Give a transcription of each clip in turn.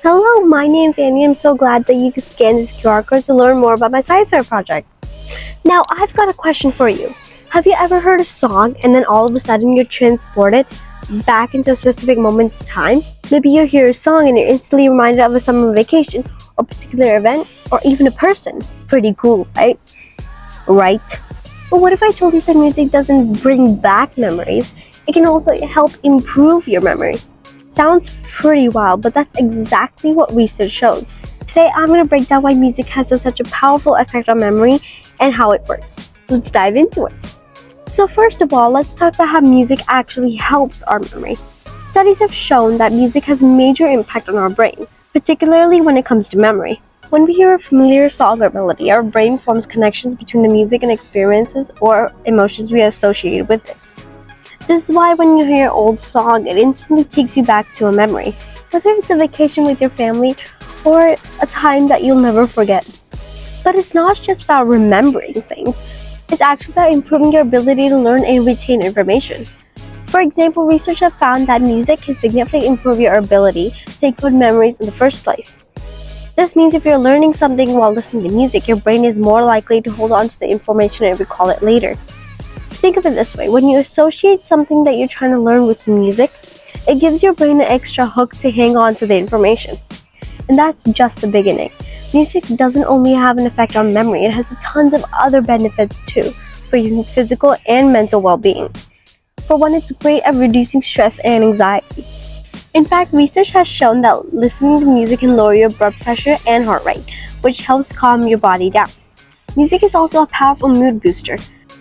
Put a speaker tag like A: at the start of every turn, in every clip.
A: Hello, my name's Annie. I'm so glad that you could scan this QR code to learn more about my science fair project. Now, I've got a question for you. Have you ever heard a song and then all of a sudden you're transported back into a specific moment's time? Maybe you hear a song and you're instantly reminded of a summer vacation or particular event or even a person. Pretty cool, right? Right. But what if I told you that music doesn't bring back memories? It can also help improve your memory. Sounds pretty wild, but that's exactly what research shows. Today, I'm going to break down why music has such a powerful effect on memory and how it works. Let's dive into it. So first of all, let's talk about how music actually helps our memory. Studies have shown that music has a major impact on our brain, particularly when it comes to memory. When we hear a familiar song or melody, our brain forms connections between the music and experiences or emotions we associate with it. This is why when you hear an old song, it instantly takes you back to a memory, whether it's a vacation with your family or a time that you'll never forget. But it's not just about remembering things, it's actually about improving your ability to learn and retain information. For example, research have found that music can significantly improve your ability to take good memories in the first place. This means if you're learning something while listening to music, your brain is more likely to hold on to the information and recall it later. Think of it this way, when you associate something that you're trying to learn with music, it gives your brain an extra hook to hang on to the information. And that's just the beginning. Music doesn't only have an effect on memory, it has tons of other benefits too, for using physical and mental well-being. For one, it's great at reducing stress and anxiety. In fact, research has shown that listening to music can lower your blood pressure and heart rate, which helps calm your body down. Music is also a powerful mood booster.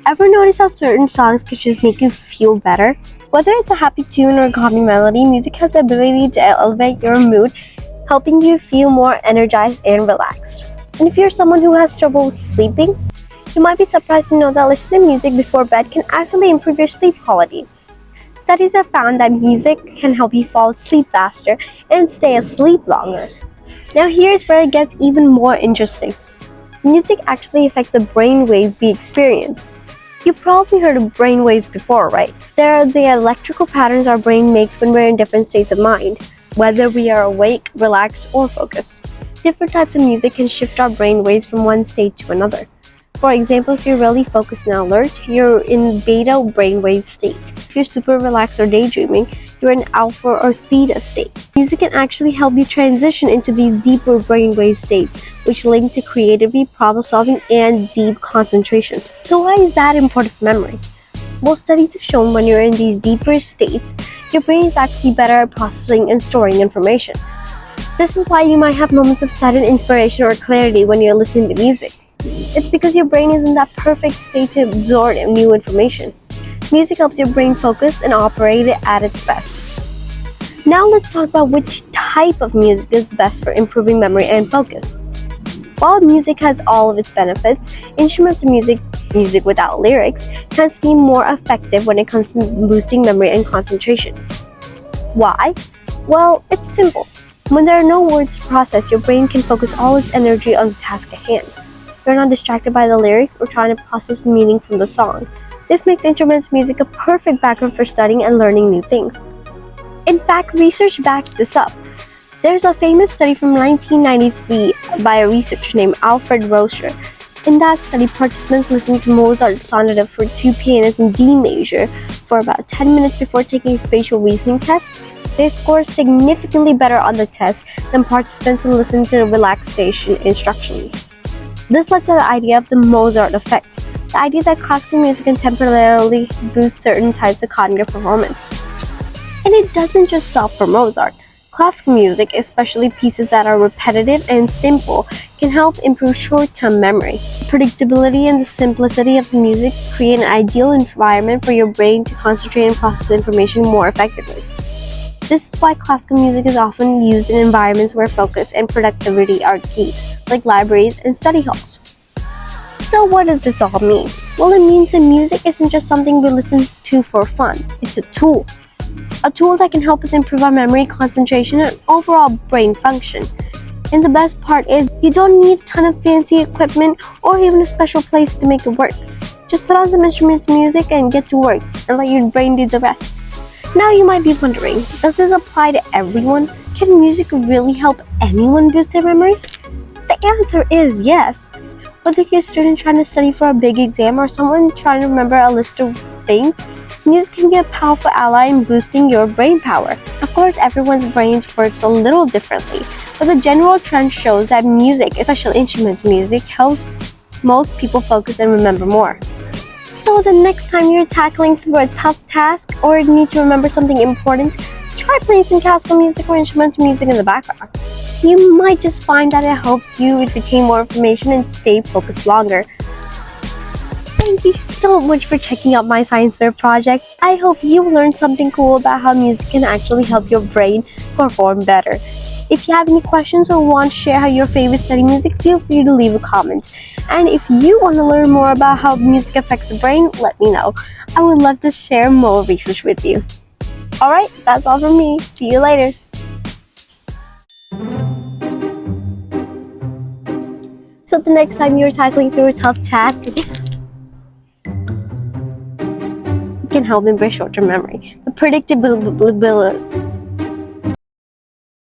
A: Ever notice how certain songs can just make you feel better? Whether it's a happy tune or a calming melody, music has the ability to elevate your mood, helping you feel more energized and relaxed. And if you're someone who has trouble sleeping, you might be surprised to know that listening to music before bed can actually improve your sleep quality. Studies have found that music can help you fall asleep faster and stay asleep longer. Now here's where it gets even more interesting. Music actually affects the brain waves we experience. You've probably heard of brain waves before, right? They're the electrical patterns our brain makes when we're in different states of mind, whether we are awake, relaxed, or focused. Different types of music can shift our brain waves from one state to another. For example, if you're really focused and alert, you're in beta brainwave state. If you're super relaxed or daydreaming, you're in alpha or theta state. Music can actually help you transition into these deeper brainwave states, which link to creativity, problem solving, and deep concentration. So why is that important for memory? Well, studies have shown when you're in these deeper states, your brain is actually better at processing and storing information. This is why you might have moments of sudden inspiration or clarity when you're listening to music. It's because your brain is in that perfect state to absorb new information. Music helps your brain focus and operate at its best. Now let's talk about which type of music is best for improving memory and focus. While music has all of its benefits, instrumental music without lyrics, tends to be more effective when it comes to boosting memory and concentration. Why? Well, it's simple. When there are no words to process, your brain can focus all its energy on the task at hand. You're not distracted by the lyrics or trying to process meaning from the song. This makes instrumental music a perfect background for studying and learning new things. In fact, research backs this up. There's a famous study from 1993 by a researcher named Alfred Roscher. In that study, participants listened to Mozart's sonata for two pianists in D major for about 10 minutes before taking a spatial reasoning test. They scored significantly better on the test than participants who listened to relaxation instructions. This led to the idea of the Mozart effect, the idea that classical music can temporarily boost certain types of cognitive performance. And it doesn't just stop for Mozart. Classical music, especially pieces that are repetitive and simple, can help improve short-term memory. The predictability and the simplicity of the music create an ideal environment for your brain to concentrate and process information more effectively. This is why classical music is often used in environments where focus and productivity are key, like libraries and study halls. So what does this all mean? Well, it means that music isn't just something we listen to for fun. It's a tool. A tool that can help us improve our memory, concentration, and overall brain function. And the best part is, you don't need a ton of fancy equipment or even a special place to make it work. Just put on some instruments music and get to work, and let your brain do the rest. Now you might be wondering, does this apply to everyone? Can music really help anyone boost their memory? The answer is yes. Whether you're a student trying to study for a big exam or someone trying to remember a list of things, music can be a powerful ally in boosting your brain power. Of course, everyone's brains works a little differently, but the general trend shows that music, especially instrument music, helps most people focus and remember more. So the next time you're tackling through a tough task or need to remember something important, try playing some classical music or instrumental music in the background. You might just find that it helps you retain more information and stay focused longer. Thank you so much for checking out my science fair project. I hope you learned something cool about how music can actually help your brain perform better. If you have any questions or want to share how your favorite study music, feel free to leave a comment. And if you want to learn more about how music affects the brain, let me know. I would love to share more research with you. Alright, that's all from me. See you later. So the next time you're tackling through a tough task, it can help improve short-term memory. The predictability